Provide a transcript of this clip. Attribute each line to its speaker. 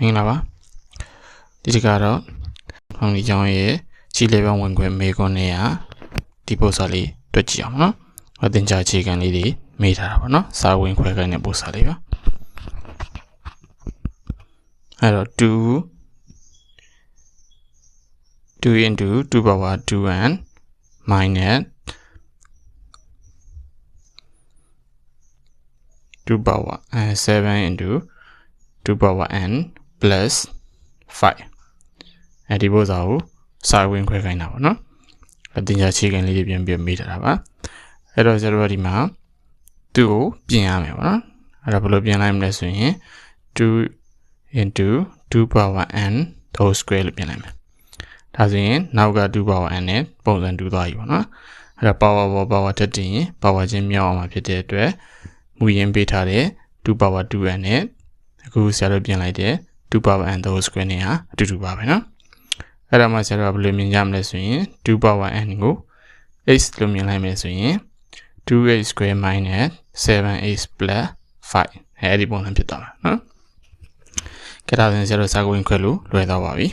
Speaker 1: မင်္ဂလာပါဒီတစ်ခါတော့ဖောင်ဒီကျောင်းရဲ့ကြီးလေးပန်းဝင်ခွင့်မေးခွန်းနဲ့ဒီပို့စာလေးတွက်ကြည့်အောင်နော်အသင်ကြားအခြေခံလေးတွေမေးထားတာပေါ့နော်စာဝင်ခွဲခိုင်းတဲ့ပို့စာလေးပါအဲ့တော့2 into 2 power 2n minus 2 power 7 into 2 power n plus 5အဲဒီပို့စာကိုစာဝင်ခွဲခိုင်းတာပေါ့နော်အသင်ကြားအခြေခံလေးတွေပြန်မေးထားတာပါအဲ့တော့ကျွန်တော်ဒီမှာသူ့ကိုပြင်ရမယ်ပေါ့နော်အဲ့တော့ဘယ်လိုပြင်လိုက်မလဲဆိုရင်2 into 2 power n whole square လို့ပြင်လိုက်မယ်ဒါဆိုရင်နောက်က2 power n နဲ့ပုံစံတူသွားပြီပေါ့နော်အဲ့တော့ power တက်တင်ရင် power ချင်းမြောက်အောင်မှာဖြစ်တဲ့အတွက်မူရင်းပေးထားတဲ့2 power 2n နဲ့အခုဆရာတို့ပြင်လိုက်တဲ့2 power n whole square နဲ့အတူတူပါပဲနော်အဲ့ဒါမှဆရာတို့ကဘယ်လိုမြင်ကြမလဲဆိုရင်2 power n ကို x လို့မြင်လိုက်မယ်ဆိုရင် 2x square minus 7x plus 5အဲ့ဒီပုံစံဖြစ်သွားမှာနော်ကဲဒါဆိုရင်ဆရာတို့စာကိုဝင်ခွဲလို့လွယ်သွားပါပြီ